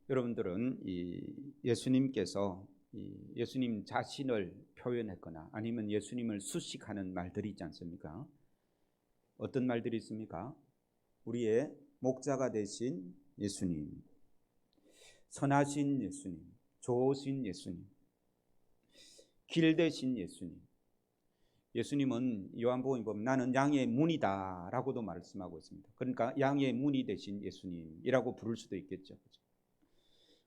여러분들은 예수님께서 예수님 자신을 표현했거나 아니면 예수님을 수식하는 말들이 있지 않습니까? 어떤 말들이 있습니까? 우리의 목자가 되신 예수님, 선하신 예수님, 좋으신 예수님, 길 되신 예수님. 예수님은 요한복음에 보면 나는 양의 문이다 라고도 말씀하고 있습니다. 그러니까 양의 문이 되신 예수님이라고 부를 수도 있겠죠.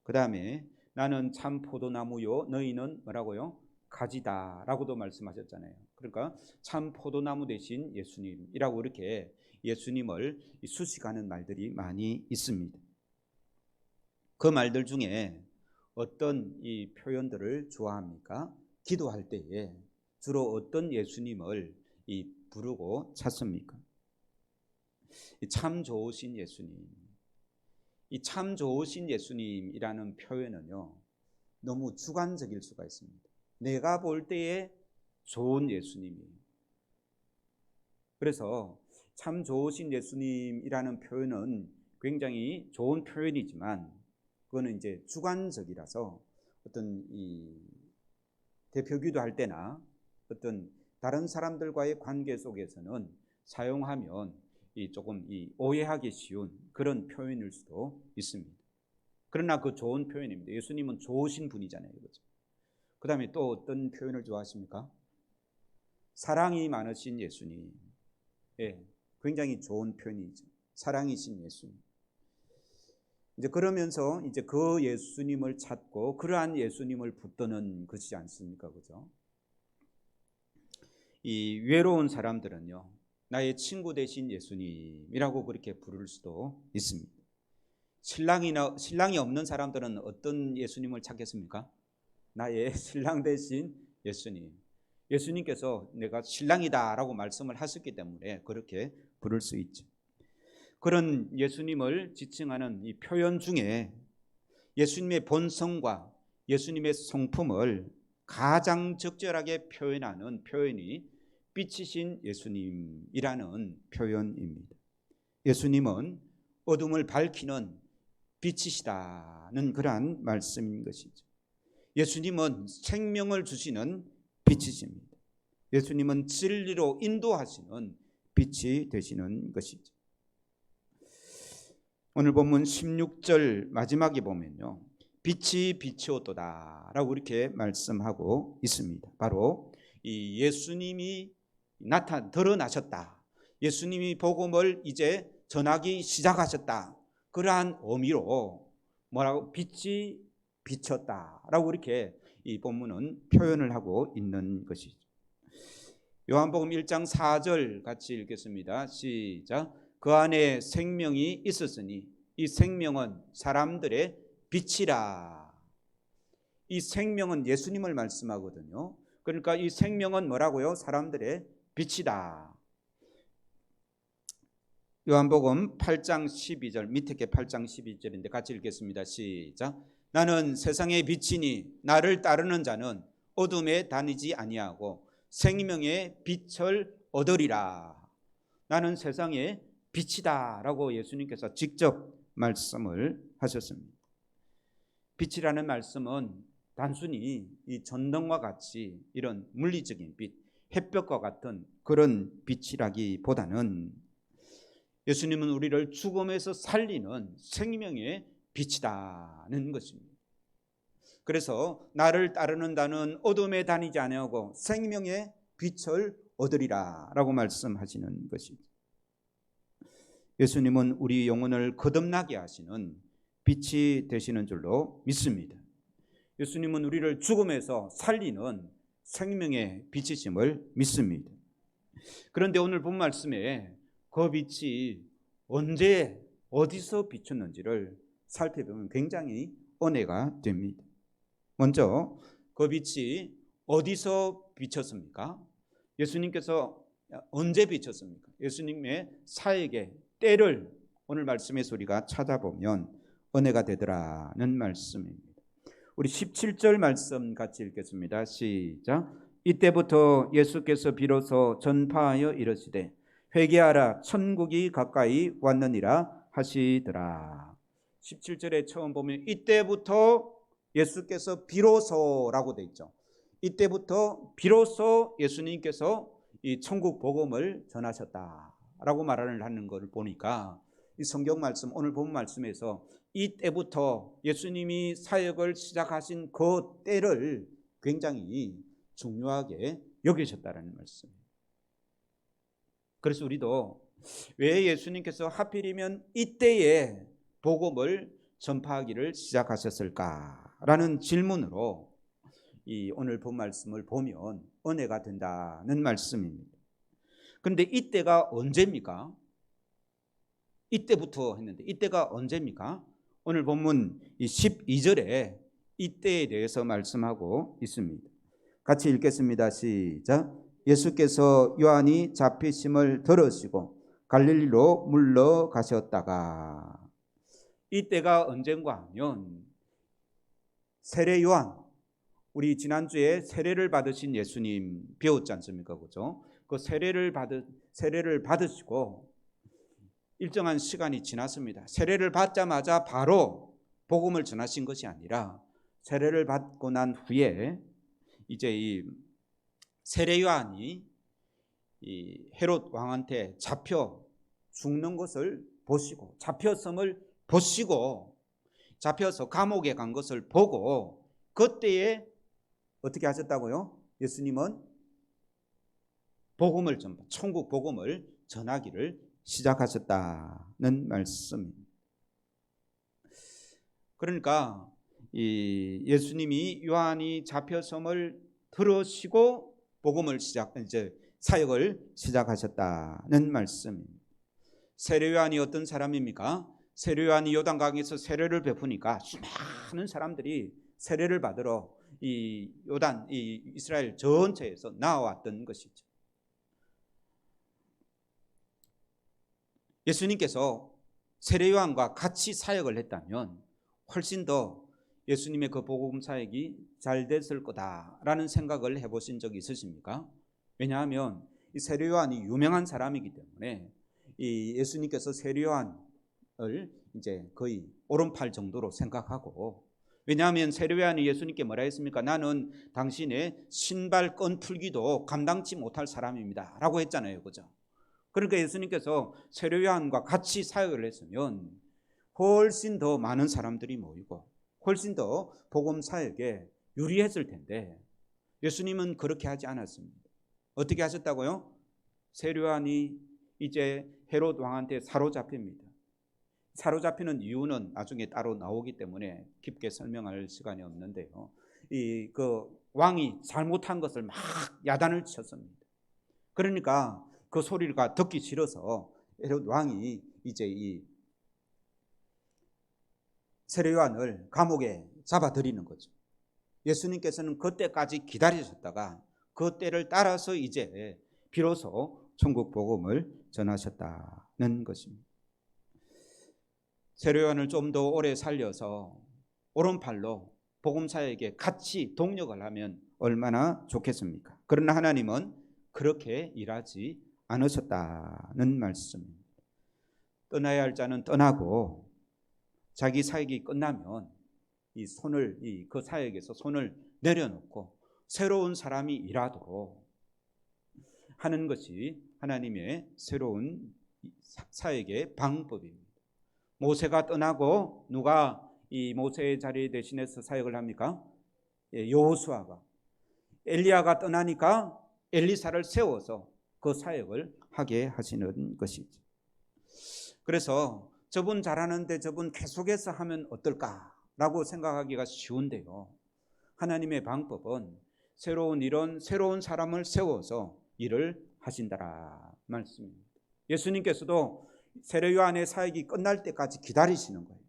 그 다음에 나는 참 포도나무요 너희는 뭐라고요? 가지다 라고도 말씀하셨잖아요. 그러니까 참 포도나무 되신 예수님이라고 이렇게 예수님을 수식하는 말들이 많이 있습니다. 그 말들 중에 어떤 이 표현들을 좋아합니까? 기도할 때에 주로 어떤 예수님을 부르고 찾습니까? 참 좋으신 예수님. 이 참 좋으신 예수님이라는 표현은요, 너무 주관적일 수가 있습니다. 내가 볼 때에 좋은 예수님이에요. 그래서 참 좋으신 예수님이라는 표현은 굉장히 좋은 표현이지만 그거는 이제 주관적이라서 어떤 이 대표기도 할 때나 어떤 다른 사람들과의 관계 속에서는 사용하면 조금 오해하기 쉬운 그런 표현일 수도 있습니다. 그러나 그 좋은 표현입니다. 예수님은 좋으신 분이잖아요. 그렇죠? 그 다음에 또 어떤 표현을 좋아하십니까? 사랑이 많으신 예수님. 예, 굉장히 좋은 표현이죠. 사랑이신 예수님. 이제 그러면서 이제 그 예수님을 찾고 그러한 예수님을 붙드는 것이지 않습니까? 그죠? 이 외로운 사람들은요, 나의 친구 되신 예수님이라고 그렇게 부를 수도 있습니다. 신랑이 없는 사람들은 어떤 예수님을 찾겠습니까? 나의 신랑 되신 예수님. 예수님께서 내가 신랑이다라고 말씀을 하셨기 때문에 그렇게 부를 수 있죠. 그런 예수님을 지칭하는 이 표현 중에 예수님의 본성과 예수님의 성품을 가장 적절하게 표현하는 표현이 빛이신 예수님이라는 표현입니다. 예수님은 어둠을 밝히는 빛이시다는 그러한 말씀인 것이죠. 예수님은 생명을 주시는 빛이십니다. 예수님은 진리로 인도하시는 빛이 되시는 것이죠. 오늘 본문 16절 마지막에 보면요, 빛이 비추었도다 라고 이렇게 말씀하고 있습니다. 바로 이 예수님이 드러나셨다, 예수님이 복음을 이제 전하기 시작하셨다, 그러한 의미로 뭐라고 빛이 비쳤다라고 이렇게 이 본문은 표현을 하고 있는 것이죠. 요한복음 1장 4절 같이 읽겠습니다. 시작. 그 안에 생명이 있었으니 이 생명은 사람들의 빛이라. 이 생명은 예수님을 말씀하거든요. 그러니까 이 생명은 뭐라고요? 사람들의 빛이다. 요한복음 8장 12절, 밑에 게 8장 12절인데 같이 읽겠습니다. 시작. 나는 세상의 빛이니 나를 따르는 자는 어둠에 다니지 아니하고 생명의 빛을 얻으리라. 나는 세상의 빛이다 라고 예수님께서 직접 말씀을 하셨습니다. 빛이라는 말씀은 단순히 이 전등과 같이 이런 물리적인 빛, 햇볕과 같은 그런 빛이라기보다는 예수님은 우리를 죽음에서 살리는 생명의 빛이다는 것입니다. 그래서 나를 따르는다는 어둠에 다니지 아니하고 생명의 빛을 얻으리라 라고 말씀하시는 것이죠. 예수님은 우리 영혼을 거듭나게 하시는 빛이 되시는 줄로 믿습니다. 예수님은 우리를 죽음에서 살리는 생명의 빛이심을 믿습니다. 그런데 오늘 본 말씀에 그 빛이 언제 어디서 비쳤는지를 살펴보면 굉장히 은혜가 됩니다. 먼저 그 빛이 어디서 비쳤습니까? 예수님께서 언제 비쳤습니까? 예수님의 사역의 때를 오늘 말씀의 소리가 찾아보면 은혜가 되더라는 말씀입니다. 우리 17절 말씀 같이 읽겠습니다. 시작. 이때부터 예수께서 비로소 전파하여 이르시되 회개하라 천국이 가까이 왔느니라 하시더라. 17절에 처음 보면 이때부터 예수께서 비로소라고 돼 있죠. 이때부터 비로소 예수님께서 이 천국 복음을 전하셨다라고 말을 하는 것을 보니까 이 성경 말씀, 오늘 본 말씀에서 이때부터 예수님이 사역을 시작하신 그 때를 굉장히 중요하게 여기셨다는 말씀입니다. 그래서 우리도 왜 예수님께서 하필이면 이때에 복음을 전파하기를 시작하셨을까라는 질문으로 이 오늘 본 말씀을 보면 은혜가 된다는 말씀입니다. 그런데 이때가 언제입니까? 이때부터 했는데 이때가 언제입니까? 오늘 본문 12절에 이때에 대해서 말씀하고 있습니다. 같이 읽겠습니다. 시작. 예수께서 요한이 잡히심을 들으시고 갈릴리로 물러가셨다가, 이때가 언젠가 하면 세례 요한, 우리 지난주에 세례를 받으신 예수님 배웠지 않습니까? 그죠? 그 세례를 받으시고 일정한 시간이 지났습니다. 세례를 받자마자 바로 복음을 전하신 것이 아니라 세례를 받고 난 후에 이제 이 세례 요한이 이 헤롯 왕한테 잡혀 죽는 것을 보시고, 잡혔음을 보시고, 잡혀서 감옥에 간 것을 보고, 그때에 어떻게 하셨다고요? 예수님은 복음을 천국 복음을 전하기를 시작하셨다는 말씀입니다. 그러니까 이 예수님이 요한이 잡혔음을 들으시고 복음을 이제 사역을 시작하셨다는 말씀입니다. 세례 요한이 어떤 사람입니까? 세례 요한이 요단강에서 세례를 베푸니까 수많은 사람들이 세례를 받으러 이 요단, 이 이스라엘 전체에서 나와왔던 것이죠. 예수님께서 세례 요한과 같이 사역을 했다면 훨씬 더 예수님의 그 복음 사역이 잘 됐을 거다라는 생각을 해보신 적이 있으십니까? 왜냐하면 이 세례 요한이 유명한 사람이기 때문에 이 예수님께서 세례 요한을 이제 거의 오른팔 정도로 생각하고, 왜냐하면 세례 요한이 예수님께 뭐라 했습니까? 나는 당신의 신발 끈 풀기도 감당치 못할 사람입니다 라고 했잖아요. 그죠? 그러니까 예수님께서 세례 요한과 같이 사역을 했으면 훨씬 더 많은 사람들이 모이고 훨씬 더 복음 사역에 유리했을 텐데 예수님은 그렇게 하지 않았습니다. 어떻게 하셨다고요? 세례 요한이 이제 헤롯 왕한테 사로잡힙니다. 사로잡히는 이유는 나중에 따로 나오기 때문에 깊게 설명할 시간이 없는데요. 이 그 왕이 잘못한 것을 막 야단을 쳤습니다. 그러니까 그 소리가 듣기 싫어서 헤롯 왕이 이제 이 세례 요한을 감옥에 잡아들이는 거죠. 예수님께서는 그때까지 기다리셨다가 그 때를 따라서 이제 비로소 천국 복음을 전하셨다는 것입니다. 세례 요한을 좀 더 오래 살려서 오른팔로 복음 사역에 같이 동력을 하면 얼마나 좋겠습니까? 그러나 하나님은 그렇게 일하지 않으셨다는 말씀입니다. 떠나야 할 자는 떠나고 자기 사역이 끝나면 이 손을 그 사역에서 손을 내려놓고 새로운 사람이 일하도록 하는 것이 하나님의 새로운 사역의 방법입니다. 모세가 떠나고 누가 이 모세의 자리에 대신해서 사역을 합니까? 여호수아가. 엘리야가 떠나니까 엘리사를 세워서 그 사역을 하게 하시는 것이죠. 그래서 저분 잘하는데 저분 계속해서 하면 어떨까라고 생각하기가 쉬운데요. 하나님의 방법은 새로운 사람을 세워서 일을 하신다라 말씀입니다. 예수님께서도 세례 요한의 사역이 끝날 때까지 기다리시는 거예요.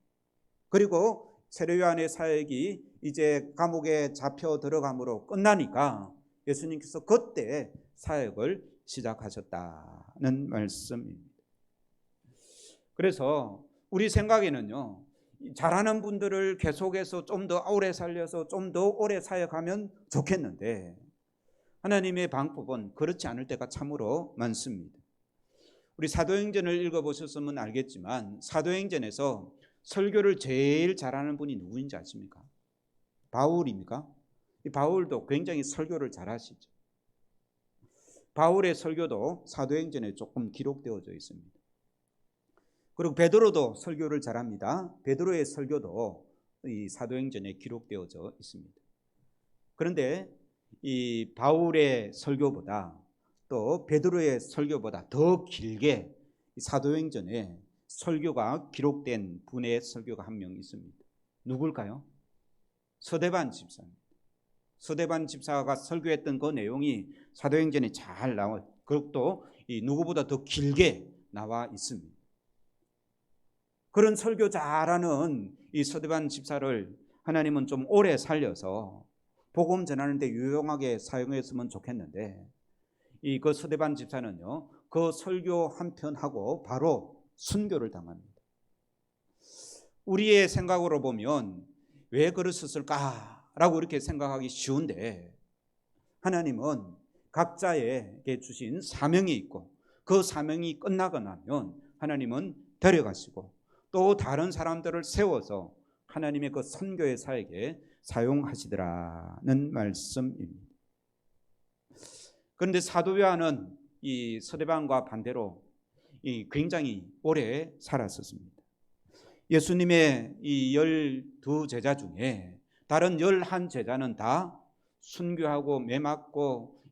그리고 세례 요한의 사역이 이제 감옥에 잡혀 들어감으로 끝나니까 예수님께서 그때 사역을 시작하셨다는 말씀입니다. 그래서 우리 생각에는요, 잘하는 분들을 계속해서 좀 더 오래 살려서 좀 더 오래 사역하면 좋겠는데 하나님의 방법은 그렇지 않을 때가 참으로 많습니다. 우리 사도행전을 읽어보셨으면 알겠지만 사도행전에서 설교를 제일 잘하는 분이 누구인지 아십니까? 바울입니까? 이 바울도 굉장히 설교를 잘하시죠. 바울의 설교도 사도행전에 조금 기록되어져 있습니다. 그리고 베드로도 설교를 잘합니다. 베드로의 설교도 이 사도행전에 기록되어져 있습니다. 그런데 이 바울의 설교보다 또 베드로의 설교보다 더 길게 사도행전에 설교가 기록된 분의 설교가 한 명 있습니다. 누굴까요? 서대반 집사입니다. 서대반 집사가 설교했던 그 내용이 사도행전에 잘 나와, 그것도 누구보다 더 길게 나와 있습니다. 그런 설교 잘하는 이 서대반 집사를 하나님은 좀 오래 살려서 복음 전하는데 유용하게 사용했으면 좋겠는데, 그 서대반 집사는요, 그 설교 한 편 하고 바로 순교를 당합니다. 우리의 생각으로 보면 왜 그랬을까라고 이렇게 생각하기 쉬운데, 하나님은 각자에게 주신 사명이 있고 그 사명이 끝나고 나면 하나님은 데려가시고 또 다른 사람들을 세워서 하나님의 그 선교의 사역에 사용하시더라는 말씀입니다. 그런데 사도 요한은 이 서대반과 반대로 굉장히 오래 살았었습니다. 예수님의 이 12제자 중에 다른 11제자는 다 순교하고 매맞고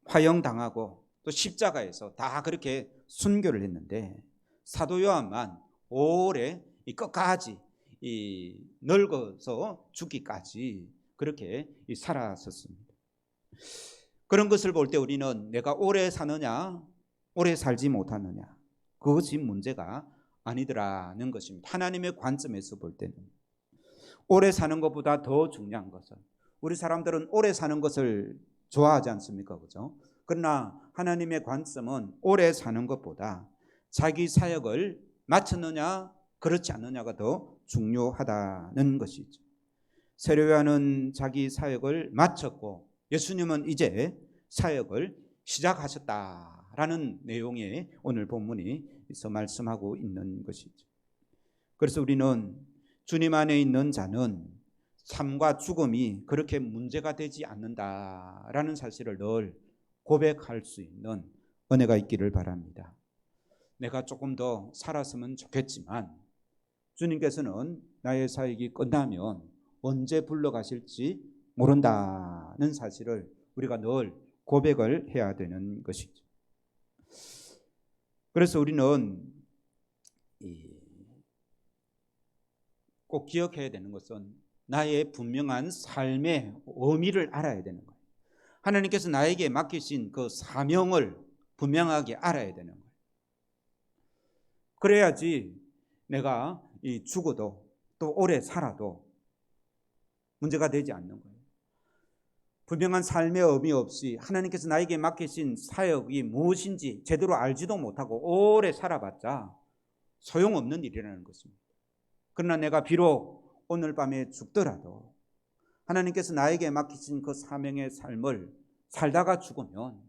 화형당하고 또 십자가에서 다 그렇게 순교를 했는데, 사도 요한만 오래 끝까지 늙어서 죽기까지 그렇게 살았었습니다. 그런 것을 볼 때 우리는 내가 오래 사느냐 오래 살지 못하느냐, 그것이 문제가 아니더라는 것입니다. 하나님의 관점에서 볼 때는 오래 사는 것보다 더 중요한 것은, 우리 사람들은 오래 사는 것을 좋아하지 않습니까? 그죠? 그러나 하나님의 관점은 오래 사는 것보다 자기 사역을 마쳤느냐 그렇지 않느냐가 더 중요하다는 것이죠. 세례요한은 자기 사역을 마쳤고 예수님은 이제 사역을 시작하셨다라는 내용의 오늘 본문이 말씀하고 있는 것이죠. 그래서 우리는 주님 안에 있는 자는 삶과 죽음이 그렇게 문제가 되지 않는다라는 사실을 늘 고백할 수 있는 은혜가 있기를 바랍니다. 내가 조금 더 살았으면 좋겠지만 주님께서는 나의 사역이 끝나면 언제 불러가실지 모른다는 사실을 우리가 늘 고백을 해야 되는 것이죠. 그래서 우리는 꼭 기억해야 되는 것은 나의 분명한 삶의 의미를 알아야 되는 거예요. 하나님께서 나에게 맡기신 그 사명을 분명하게 알아야 되는 거예요. 그래야지 내가 죽어도 또 오래 살아도 문제가 되지 않는 거예요. 분명한 삶의 의미 없이 하나님께서 나에게 맡기신 사역이 무엇인지 제대로 알지도 못하고 오래 살아봤자 소용없는 일이라는 것입니다. 그러나 내가 비록 오늘 밤에 죽더라도 하나님께서 나에게 맡기신 그 사명의 삶을 살다가 죽으면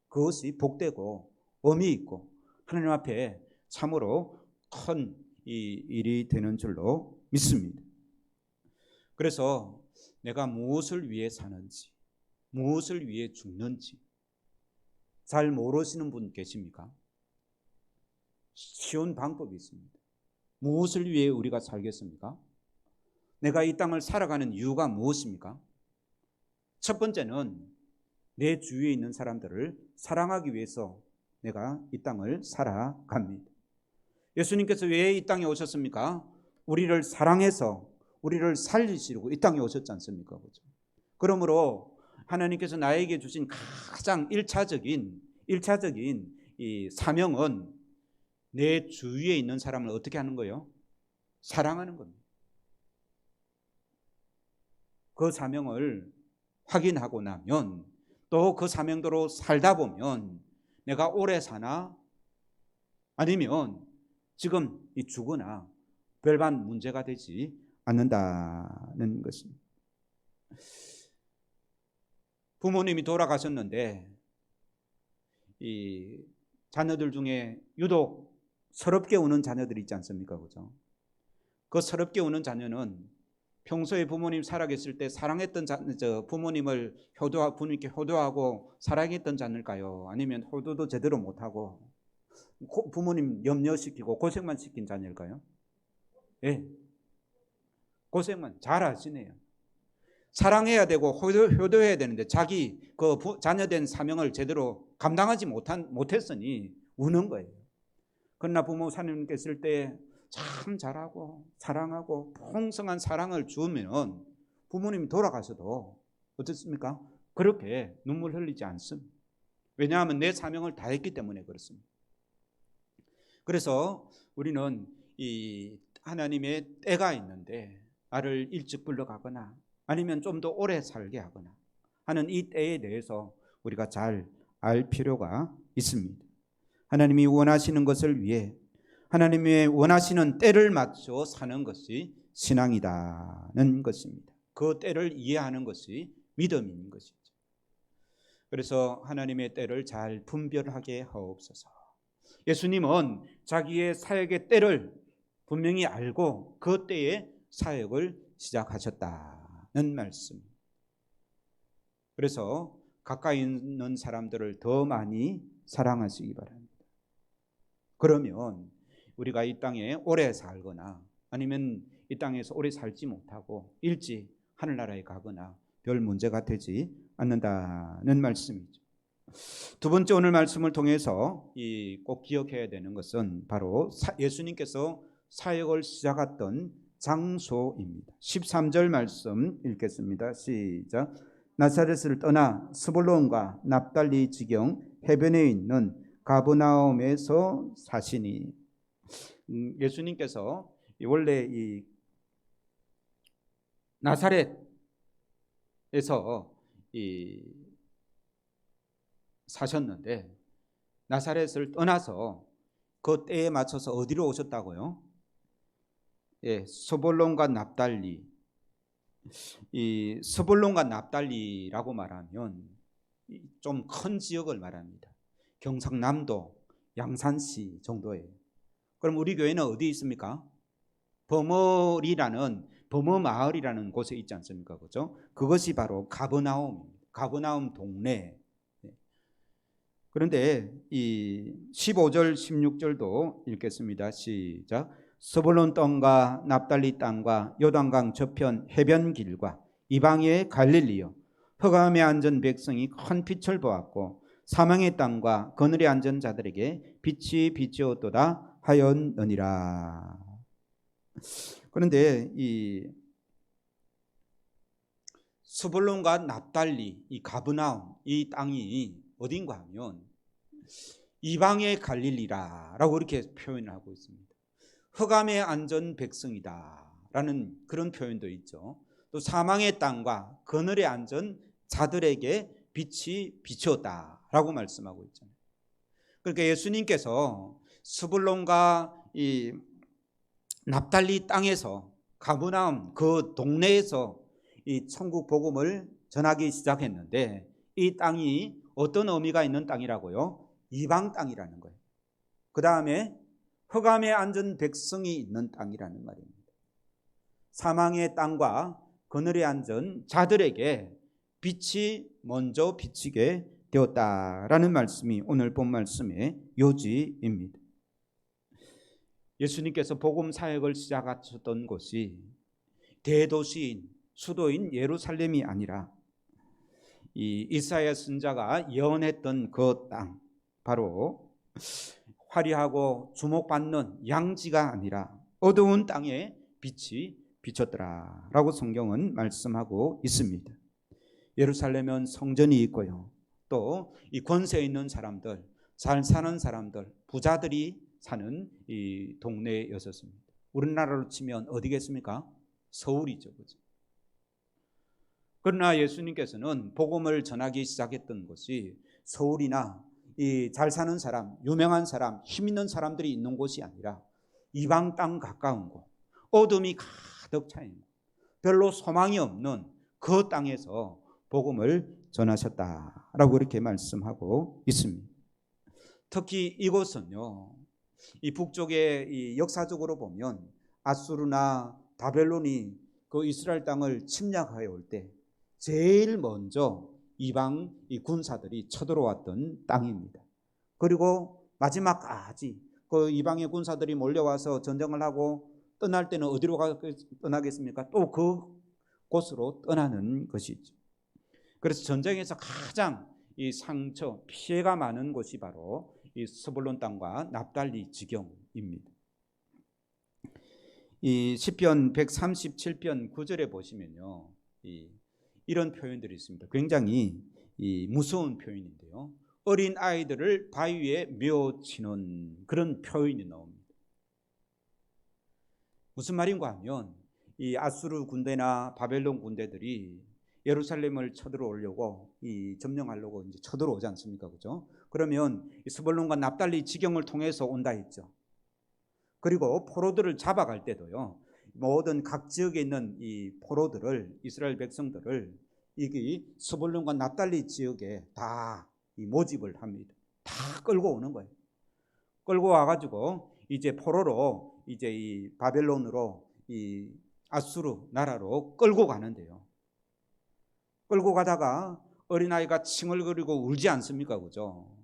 그것이 복되고 의미 있고 하나님 앞에 참으로 큰 일이 되는 줄로 믿습니다. 그래서 내가 무엇을 위해 사는지, 무엇을 위해 죽는지 잘 모르시는 분 계십니까? 쉬운 방법이 있습니다. 무엇을 위해 우리가 살겠습니까? 내가 이 땅을 살아가는 이유가 무엇입니까? 첫 번째는 내 주위에 있는 사람들을 사랑하기 위해서 내가 이 땅을 살아갑니다. 예수님께서 왜 이 땅에 오셨습니까? 우리를 사랑해서 우리를 살리시려고 이 땅에 오셨지 않습니까? 그렇죠? 그러므로 하나님께서 나에게 주신 가장 1차적인 이 사명은 내 주위에 있는 사람을 어떻게 하는 거예요? 사랑하는 겁니다. 그 사명을 확인하고 나면 또 그 사명대로 살다 보면 내가 오래 사나 아니면 지금 죽으나 별반 문제가 되지 않는다는 것입니다. 부모님이 돌아가셨는데 이 자녀들 중에 유독 서럽게 우는 자녀들이 있지 않습니까? 그죠? 그 서럽게 우는 자녀는 평소에 부모님 살아계실 때 사랑했던 부모님을 부모님께 효도하고 사랑했던 자녀일까요? 아니면 효도도 제대로 못하고 부모님 염려시키고 고생만 시킨 자녀일까요? 예, 고생만 잘 아시네요. 사랑해야 되고 효도해야 되는데 자기 그 자녀된 사명을 제대로 감당하지 못했으니 우는 거예요. 그러나 부모 사님께 있을 때 참 잘하고 사랑하고 풍성한 사랑을 주면 부모님이 돌아가서도 어떻습니까? 그렇게 눈물 흘리지 않습니다. 왜냐하면 내 사명을 다했기 때문에 그렇습니다. 그래서 우리는 이 하나님의 때가 있는데 나를 일찍 불러가거나 아니면 좀 더 오래 살게 하거나 하는 이 때에 대해서 우리가 잘 알 필요가 있습니다. 하나님이 원하시는 것을 위해 하나님이 원하시는 때를 맞춰 사는 것이 신앙이라는 것입니다. 그 때를 이해하는 것이 믿음인 것이죠. 그래서 하나님의 때를 잘 분별하게 하옵소서. 예수님은 자기의 사역의 때를 분명히 알고 그 때에 사역을 시작하셨다는 말씀. 그래서 가까이 있는 사람들을 더 많이 사랑하시기 바랍니다. 그러면 우리가 이 땅에 오래 살거나 아니면 이 땅에서 오래 살지 못하고 일찍 하늘나라에 가거나 별 문제가 되지 않는다는 말씀이죠. 두 번째 오늘 말씀을 통해서 꼭 기억해야 되는 것은 바로 예수님께서 사역을 시작했던 장소입니다. 13절 말씀 읽겠습니다. 시작. 나사렛을 떠나 스불론과 납달리 지경 해변에 있는 가버나움에서 사시니. 예수님께서 원래 이 나사렛에서 사셨는데 나사렛을 떠나서 그 때에 맞춰서 어디로 오셨다고요? 예, 스불론과 납달리. 이 스불론과 납달리라고 말하면 좀 큰 지역을 말합니다. 경상남도 양산시 정도예요. 그럼 우리 교회는 어디 있습니까? 범어마을이라는 곳에 있지 않습니까? 그렇죠? 그것이 바로 가버나움 동네. 그런데 이 15절 16절도 읽겠습니다. 시작. 스불론 땅과 납달리 땅과 요단강 저편 해변 길과 이방의 갈릴리요 흑암에 앉은 백성이 큰 빛을 보았고 사망의 땅과 그늘에 앉은 자들에게 빛이 비치었도다 하였느니라. 그런데 이 스불론과 납달리 이 가브나움 이 땅이 어딘가 하면 이방의 갈릴리라라고 이렇게 표현을 하고 있습니다. 흑암에 앉은 백성이다라는 그런 표현도 있죠. 또 사망의 땅과 그늘에 앉은 자들에게 빛이 비추었다라고 말씀하고 있잖아요. 그러니까 예수님께서 스불론과 이 납달리 땅에서 가버나움 그 동네에서 이 천국 복음을 전하기 시작했는데 이 땅이 어떤 의미가 있는 땅이라고요? 이방 땅이라는 거예요. 그 다음에 흑암에 앉은 백성이 있는 땅이라는 말입니다. 사망의 땅과 그늘에 앉은 자들에게 빛이 먼저 비치게 되었다라는 말씀이 오늘 본 말씀의 요지입니다. 예수님께서 복음 사역을 시작하셨던 곳이 대도시인 수도인 예루살렘이 아니라 이 이사야 선지자가 예언했던 그 땅, 바로 화려하고 주목받는 양지가 아니라 어두운 땅에 빛이 비쳤더라라고 성경은 말씀하고 있습니다. 예루살렘은 성전이 있고요. 또 이 권세 있는 사람들, 잘 사는 사람들, 부자들이 사는 이 동네였었습니다. 우리나라로 치면 어디겠습니까? 서울이죠, 그죠? 그러나 예수님께서는 복음을 전하기 시작했던 곳이 서울이나 이 잘 사는 사람, 유명한 사람, 힘 있는 사람들이 있는 곳이 아니라 이방 땅 가까운 곳, 어둠이 가득 차 있는 별로 소망이 없는 그 땅에서 복음을 전하셨다라고 이렇게 말씀하고 있습니다. 특히 이곳은요, 이 북쪽의 이 역사적으로 보면 아수르나 바벨론이 그 이스라엘 땅을 침략하여 올 때 제일 먼저 이방 이 군사들이 쳐들어왔던 땅입니다. 그리고 마지막까지 그 이방의 군사들이 몰려와서 전쟁을 하고 떠날 때는 어디로 떠나겠습니까? 또 그곳으로 떠나는 것이죠. 그래서 전쟁에서 가장 이 상처, 피해가 많은 곳이 바로 이 스불론 땅과 납달리 지경입니다. 이 시편 137편 9절에 보시면요, 이런 표현들이 있습니다. 굉장히 무서운 표현인데요. 어린 아이들을 바위에 메어치는 그런 표현이 나옵니다. 무슨 말인가 하면 이 아수르 군대나 바벨론 군대들이 예루살렘을 쳐들어오려고 점령하려고 이제 쳐들어오지 않습니까? 그죠? 그러면 스불론과 납달리 지경을 통해서 온다 했죠. 그리고 포로들을 잡아갈 때도요, 모든 각 지역에 있는 이 포로들을, 이스라엘 백성들을 이 스불론과 납달리 지역에 다 모집을 합니다. 다 끌고 오는 거예요. 끌고 와가지고 이제 포로로 이제 이 바벨론으로 이 아수르 나라로 끌고 가는데요. 끌고 가다가 어린아이가 칭얼거리고 울지 않습니까? 그죠?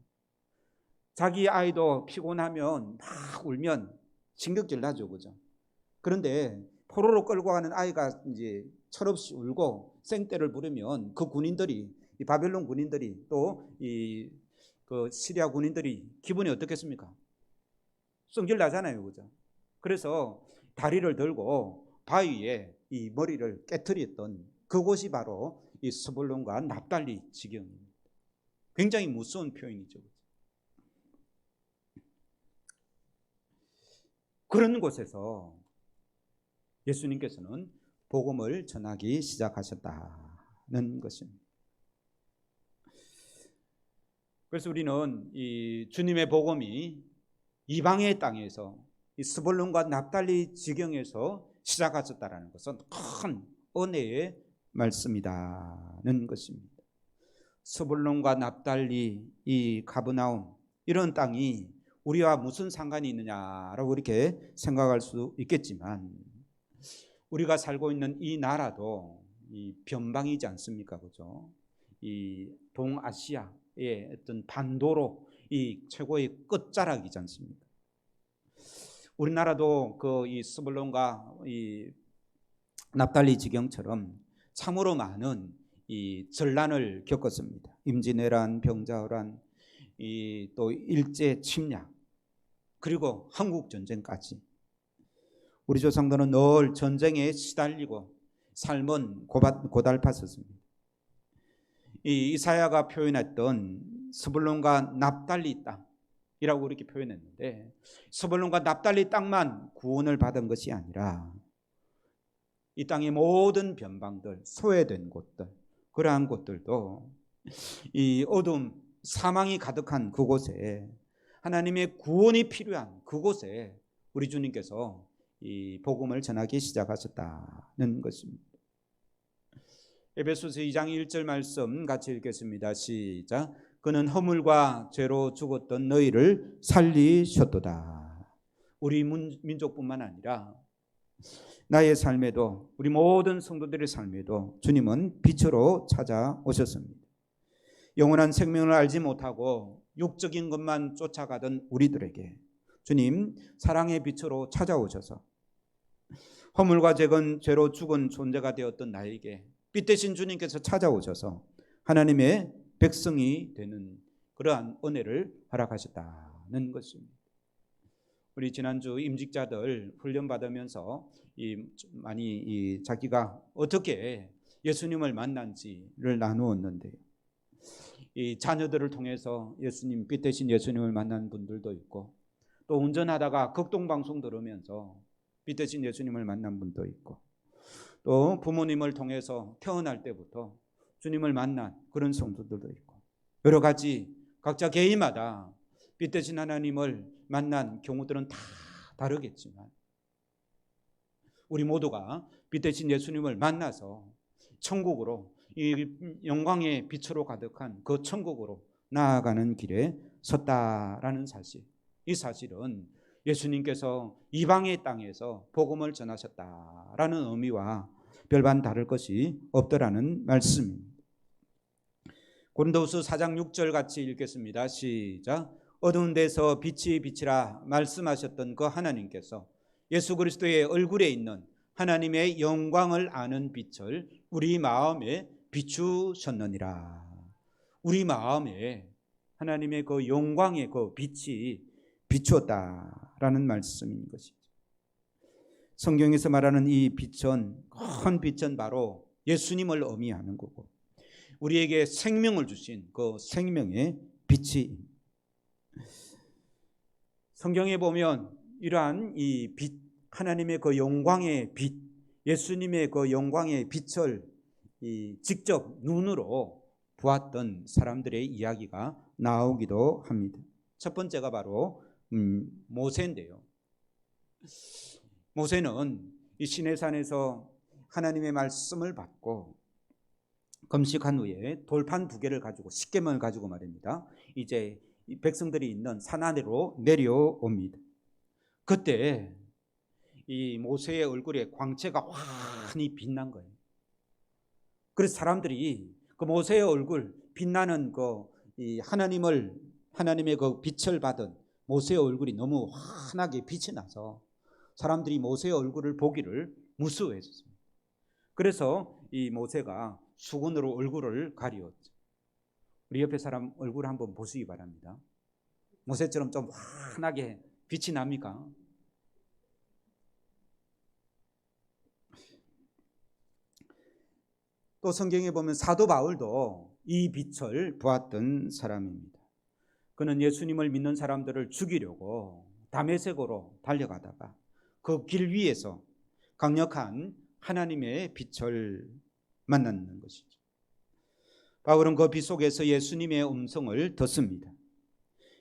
자기 아이도 피곤하면 막 울면 진격질 나죠. 그죠? 그런데 포로로 끌고 가는 아이가 이제 철없이 울고 생떼를 부르면 그 군인들이, 이 바벨론 군인들이 또 그 시리아 군인들이 기분이 어떻겠습니까? 성질 나잖아요. 그죠? 그래서 다리를 들고 바위에 이 머리를 깨트렸던 그곳이 바로 이 스불론과 납달리 지경입니다. 굉장히 무서운 표현이죠. 그런 곳에서 예수님께서는 복음을 전하기 시작하셨다는 것입니다. 그래서 우리는 이 주님의 복음이 이방의 땅에서 이 스불론과 납달리 지경에서 시작하셨다는 것은 큰 은혜의 말씀이다는 것입니다. 스불론과 납달리, 이 가브나움, 이런 땅이 우리와 무슨 상관이 있느냐라고 이렇게 생각할 수 있겠지만, 우리가 살고 있는 이 나라도 이 변방이지 않습니까? 그죠? 이 동아시아의 어떤 반도로 이 최고의 끝자락이지 않습니까? 우리나라도 그 이 스불론과 이 납달리 지경처럼 참으로 많은 이 전란을 겪었습니다. 임진왜란, 병자호란, 또 일제 침략, 그리고 한국 전쟁까지. 우리 조상들은 늘 전쟁에 시달리고 삶은 고달팠었습니다. 이사야가 표현했던 스불론과 납달리 땅이라고 이렇게 표현했는데, 스불론과 납달리 땅만 구원을 받은 것이 아니라 이 땅의 모든 변방들, 소외된 곳들, 그러한 곳들도 이 어둠, 사망이 가득한 그곳에, 하나님의 구원이 필요한 그곳에 우리 주님께서 이 복음을 전하기 시작하셨다는 것입니다. 에베소서 2장 1절 말씀 같이 읽겠습니다. 시작. 그는 허물과 죄로 죽었던 너희를 살리셨도다. 우리 민족뿐만 아니라 나의 삶에도, 우리 모든 성도들의 삶에도 주님은 빛으로 찾아오셨습니다. 영원한 생명을 알지 못하고 육적인 것만 쫓아가던 우리들에게 주님 사랑의 빛으로 찾아오셔서 허물과 죄로 죽은 존재가 되었던 나에게 빛 대신 주님께서 찾아오셔서 하나님의 백성이 되는 그러한 은혜를 허락하셨다는 것입니다. 우리 지난주 임직자들 훈련받으면서 많이 자기가 어떻게 예수님을 만난지를 나누었는데요. 이 자녀들을 통해서 예수님, 빛 대신 예수님을 만난 분들도 있고, 또 운전하다가 극동방송 들으면서 빛 대신 예수님을 만난 분도 있고, 또 부모님을 통해서 태어날 때부터 주님을 만난 그런 성도들도 있고, 여러 가지 각자 개인마다 빛 대신 하나님을 만난 경우들은 다 다르겠지만, 우리 모두가 빛 대신 예수님을 만나서 천국으로, 이 영광의 빛으로 가득한 그 천국으로 나아가는 길에 섰다라는 사실, 이 사실은 예수님께서 이방의 땅에서 복음을 전하셨다라는 의미와 별반 다를 것이 없더라는 말씀입니다. 고린도후서 4장 6절 같이 읽겠습니다. 시작. 어두운 데서 빛이 비치라 말씀하셨던 그 하나님께서 예수 그리스도의 얼굴에 있는 하나님의 영광을 아는 빛을 우리 마음에 비추셨느니라. 우리 마음에 하나님의 그 영광의 그 빛이 비추었다라는 말씀인 것이죠. 성경에서 말하는 이 빛은, 큰 빛은 바로 예수님을 의미하는 거고, 우리에게 생명을 주신 그 생명의 빛이, 성경에 보면 이러한 이 빛, 하나님의 그 영광의 빛, 예수님의 그 영광의 빛을 직접 눈으로 보았던 사람들의 이야기가 나오기도 합니다. 첫 번째가 바로 모세인데요. 모세는 이 시내산에서 하나님의 말씀을 받고 금식한 후에 돌판 2개를 가지고, 10계명을 가지고 말입니다, 이제 백성들이 있는 산 아래로 내려옵니다. 그때 이 모세의 얼굴에 광채가 환히 빛난 거예요. 그래서 사람들이 그 모세의 얼굴, 빛나는 이 하나님의 그 빛을 받은 모세의 얼굴이 너무 환하게 빛이 나서 사람들이 모세의 얼굴을 보기를 무서워했습니다. 그래서 이 모세가 수건으로 얼굴을 가리웠죠. 우리 옆에 사람 얼굴 한번 보시기 바랍니다. 모세처럼 좀 환하게 빛이 납니까? 또 성경에 보면 사도 바울도 이 빛을 보았던 사람입니다. 그는 예수님을 믿는 사람들을 죽이려고 다메섹으로 달려가다가 그 길 위에서 강력한 하나님의 빛을 만났는 것이죠. 바울은 그 빛 속에서 예수님의 음성을 듣습니다.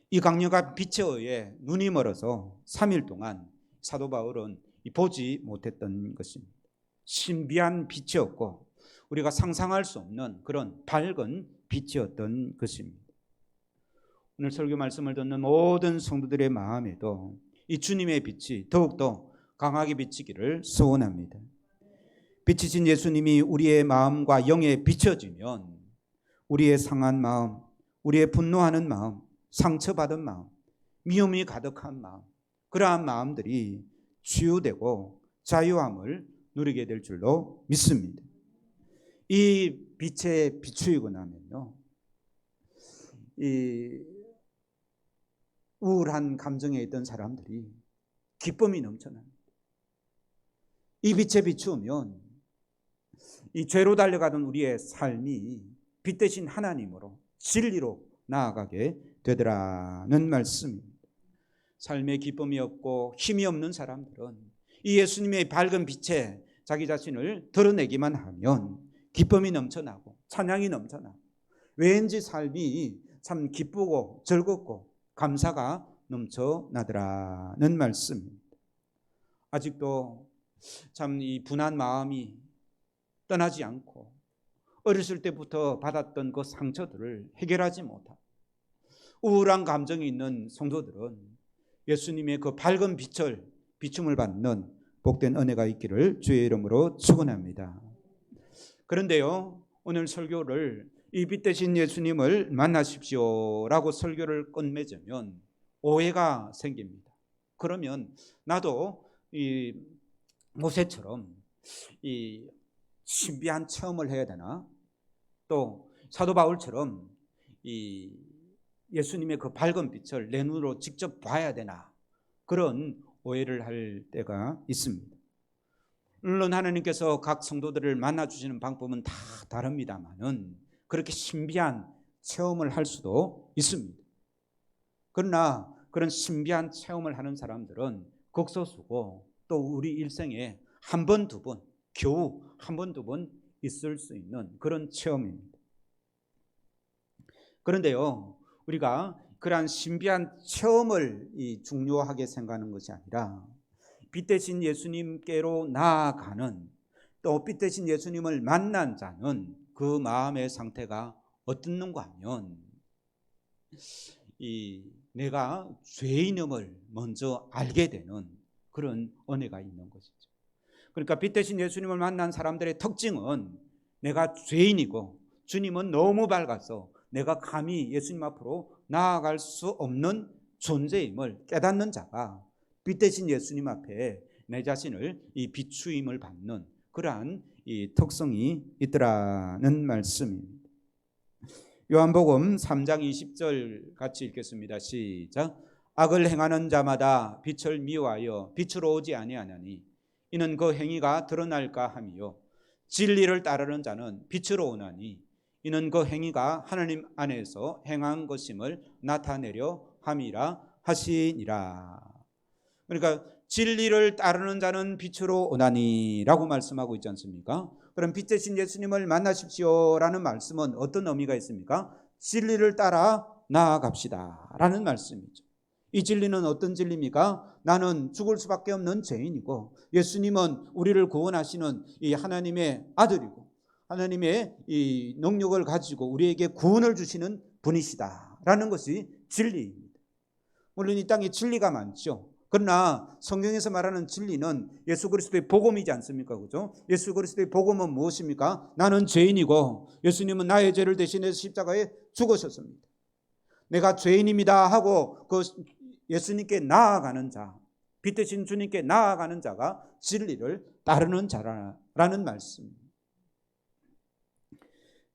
이 강력한 빛에 의해 눈이 멀어서 3일 동안 사도 바울은 보지 못했던 것입니다. 신비한 빛이었고 우리가 상상할 수 없는 그런 밝은 빛이었던 것입니다. 오늘 설교 말씀을 듣는 모든 성도들의 마음에도 이 주님의 빛이 더욱더 강하게 비치기를 소원합니다. 빛이신 예수님이 우리의 마음과 영에 비춰지면 우리의 상한 마음, 우리의 분노하는 마음, 상처받은 마음, 미움이 가득한 마음, 그러한 마음들이 치유되고 자유함을 누리게 될 줄로 믿습니다. 이 빛에 비추이고 나면요, 이 우울한 감정에 있던 사람들이 기쁨이 넘쳐납니다. 이 빛에 비추면 이 죄로 달려가던 우리의 삶이 빛 대신 하나님으로 진리로 나아가게 되더라는 말씀입니다. 삶에 기쁨이 없고 힘이 없는 사람들은 이 예수님의 밝은 빛에 자기 자신을 드러내기만 하면 기쁨이 넘쳐나고 찬양이 넘쳐나고 왠지 삶이 참 기쁘고 즐겁고 감사가 넘쳐나더라는 말씀입니다. 아직도 참 이 분한 마음이 떠나지 않고 어렸을 때부터 받았던 그 상처들을 해결하지 못하고 우울한 감정이 있는 성도들은 예수님의 그 밝은 비춤을 받는 복된 은혜가 있기를 주의 이름으로 축원합니다. 그런데요, 오늘 설교를 이 빛 대신 예수님을 만나십시오라고 설교를 끝맺으면 오해가 생깁니다. 그러면 나도 이 모세처럼 이 신비한 체험을 해야 되나? 또 사도 바울처럼 이 예수님의 그 밝은 빛을 내 눈으로 직접 봐야 되나? 그런 오해를 할 때가 있습니다. 물론 하나님께서 각 성도들을 만나주시는 방법은 다 다릅니다만은 그렇게 신비한 체험을 할 수도 있습니다. 그러나 그런 신비한 체험을 하는 사람들은 극소수고 또 우리 일생에 한 번, 두 번, 겨우 한 번, 두 번 있을 수 있는 그런 체험입니다. 그런데요, 우리가 그러한 신비한 체험을 중요하게 생각하는 것이 아니라 빛 대신 예수님께로 나아가는, 또 빛 대신 예수님을 만난 자는 그 마음의 상태가 어떻는가 하면 이 내가 죄인임을 먼저 알게 되는 그런 은혜가 있는 것이죠. 그러니까 빛 대신 예수님을 만난 사람들의 특징은 내가 죄인이고 주님은 너무 밝아서 내가 감히 예수님 앞으로 나아갈 수 없는 존재임을 깨닫는 자가 빛 대신 예수님 앞에 내 자신을 이 비추임을 받는 그러한 이 특성이 있더라는 말씀입니다. 요한복음 3장 20절 같이 읽겠습니다. 시작. 악을 행하는 자마다 빛을 미워하여 빛으로 오지 아니하나니 이는 그 행위가 드러날까 함이요 진리를 따르는 자는 빛으로 오나니 이는 그 행위가 하나님 안에서 행한 것임을 나타내려 함이라 하시니라. 그러니까 진리를 따르는 자는 빛으로 오나니라고 말씀하고 있지 않습니까? 그럼 빛 대신 예수님을 만나십시오라는 말씀은 어떤 의미가 있습니까? 진리를 따라 나아갑시다 라는 말씀이죠. 이 진리는 어떤 진리입니까? 나는 죽을 수밖에 없는 죄인이고 예수님은 우리를 구원하시는 이 하나님의 아들이고 하나님의 이 능력을 가지고 우리에게 구원을 주시는 분이시다 라는 것이 진리입니다. 물론 이 땅에 진리가 많죠. 그러나 성경에서 말하는 진리는 예수 그리스도의 복음이지 않습니까? 그죠? 예수 그리스도의 복음은 무엇입니까? 나는 죄인이고 예수님은 나의 죄를 대신해서 십자가에 죽으셨습니다. 내가 죄인입니다 하고 그 예수님께 나아가는 자, 빛 대신 주님께 나아가는 자가 진리를 따르는 자라는 말씀입니다.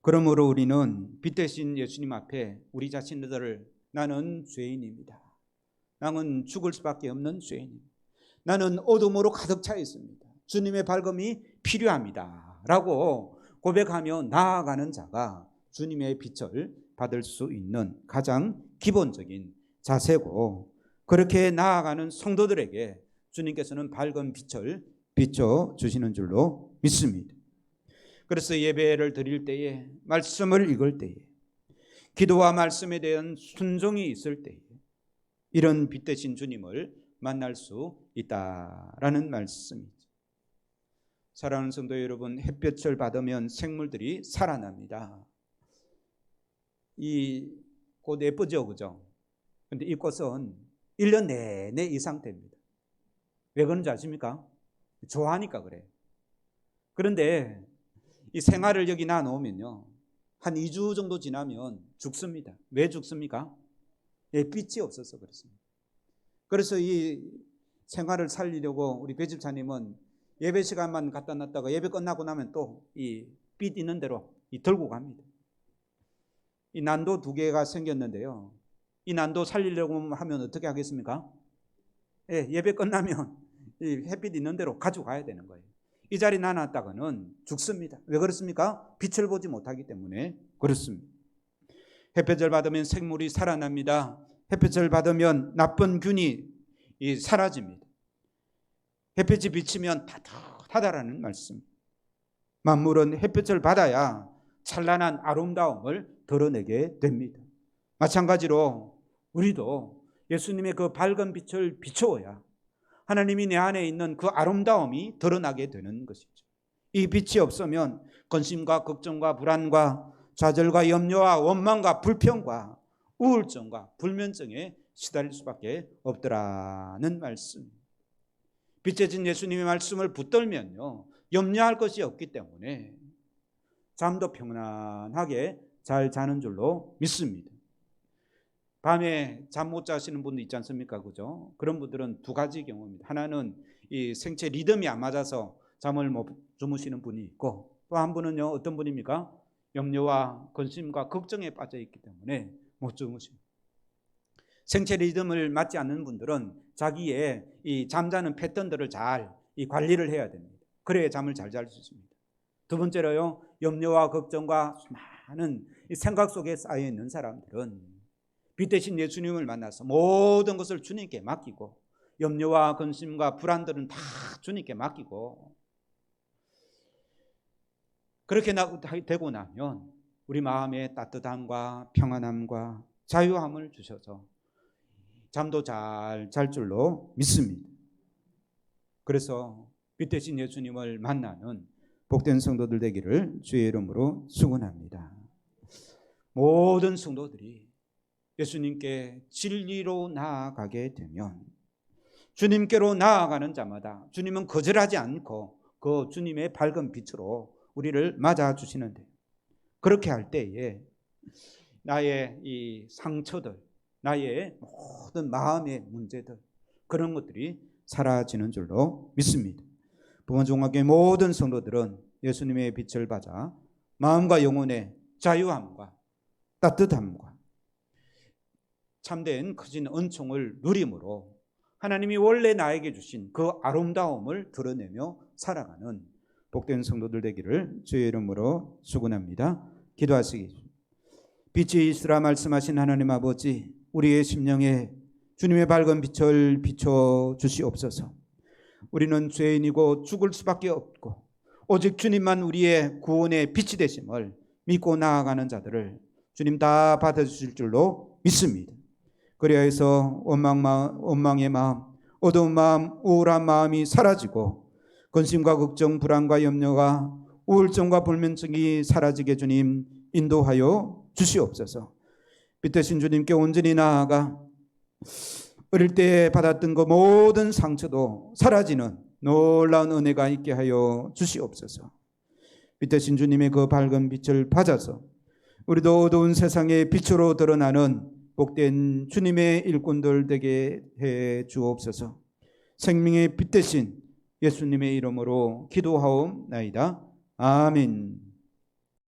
그러므로 우리는 빛 대신 예수님 앞에 우리 자신들을 나는 죄인입니다. 나는 죽을 수밖에 없는 죄인입니다. 나는 어둠으로 가득 차 있습니다. 주님의 밝음이 필요합니다 라고 고백하며 나아가는 자가 주님의 빛을 받을 수 있는 가장 기본적인 자세고 그렇게 나아가는 성도들에게 주님께서는 밝은 빛을 비춰주시는 줄로 믿습니다. 그래서 예배를 드릴 때에 말씀을 읽을 때에 기도와 말씀에 대한 순종이 있을 때에 이런 빛 대신 주님을 만날 수 있다라는 말씀이죠. 사랑하는 성도 여러분, 햇볕을 받으면 생물들이 살아납니다. 이 꽃 예쁘죠, 그죠? 근데 이 꽃은 1년 내내 이 상태입니다. 왜 그런지 아십니까? 좋아하니까 그래요. 그런데 이 생활을 여기 놔놓으면요, 한 2주 정도 지나면 죽습니다. 왜 죽습니까? 빛이 없어서 그렇습니다. 그래서 이 생활을 살리려고 우리 배집사님은 예배 시간만 갖다 놨다가 예배 끝나고 나면 또 이 빛 있는 대로 들고 갑니다. 이 난도 2개가 생겼는데요. 이 난도 살리려고 하면 어떻게 하겠습니까? 예배 끝나면 이 햇빛 있는 대로 가져가야 되는 거예요. 이 자리 놔놨다가는 죽습니다. 왜 그렇습니까? 빛을 보지 못하기 때문에 그렇습니다. 햇볕을 받으면 생물이 살아납니다. 햇볕을 받으면 나쁜 균이 사라집니다. 햇볕이 비치면 따뜻하다라는 말씀. 만물은 햇볕을 받아야 찬란한 아름다움을 드러내게 됩니다. 마찬가지로 우리도 예수님의 그 밝은 빛을 비추어야 하나님이 내 안에 있는 그 아름다움이 드러나게 되는 것이죠. 이 빛이 없으면 근심과 걱정과 불안과 좌절과 염려와 원망과 불평과 우울증과 불면증에 시달릴 수밖에 없더라는 말씀. 빛에 진 예수님의 말씀을 붙들면요, 염려할 것이 없기 때문에 잠도 평안하게 잘 자는 줄로 믿습니다. 밤에 잠 못 자시는 분도 있지 않습니까? 그죠? 그런 분들은 2가지 경우입니다. 하나는 이 생체 리듬이 안 맞아서 잠을 못 주무시는 분이 있고, 또 한 분은요, 어떤 분입니까? 염려와 근심과 걱정에 빠져 있기 때문에 못 주무십니다. 생체 리듬을 맞지 않는 분들은 자기의 이 잠자는 패턴들을 잘 이 관리를 해야 됩니다. 그래야 잠을 잘 잘 수 있습니다. 2번째로요, 염려와 걱정과 많은 이 생각 속에 쌓여 있는 사람들은 빛 대신 예수님을 만나서 모든 것을 주님께 맡기고 염려와 근심과 불안들은 다 주님께 맡기고 그렇게 되고 나면 우리 마음에 따뜻함과 평안함과 자유함을 주셔서 잠도 잘 잘 줄로 믿습니다. 그래서 빛 대신 예수님을 만나는 복된 성도들 되기를 주의 이름으로 축원합니다. 모든 성도들이 예수님께 진리로 나아가게 되면 주님께로 나아가는 자마다 주님은 거절하지 않고 그 주님의 밝은 빛으로 우리를 맞아주시는데, 그렇게 할 때에 나의 이 상처들, 나의 모든 마음의 문제들, 그런 것들이 사라지는 줄로 믿습니다. 부모종학교의 모든 성도들은 예수님의 빛을 받아 마음과 영혼의 자유함과 따뜻함과 참된 커진 은총을 누림으로 하나님이 원래 나에게 주신 그 아름다움을 드러내며 살아가는 복된 성도들 되기를 주의 이름으로 축원합니다. 기도하시겠습니다. 빛이 있으라 말씀하신 하나님 아버지, 우리의 심령에 주님의 밝은 빛을 비춰 주시옵소서. 우리는 죄인이고 죽을 수밖에 없고 오직 주님만 우리의 구원의 빛이 되심을 믿고 나아가는 자들을 주님 다 받아주실 줄로 믿습니다. 그리하여서 원망의 마음, 어두운 마음, 우울한 마음이 사라지고 근심과 걱정, 불안과 염려가, 우울증과 불면증이 사라지게 주님 인도하여 주시옵소서. 빛 되신 주님께 온전히 나아가 어릴 때 받았던 그 모든 상처도 사라지는 놀라운 은혜가 있게 하여 주시옵소서. 빛 되신 주님의 그 밝은 빛을 받아서 우리도 어두운 세상의 빛으로 드러나는 복된 주님의 일꾼들 되게 해 주옵소서. 생명의 빛 되신 예수님의 이름으로 기도하옵나이다. 아멘.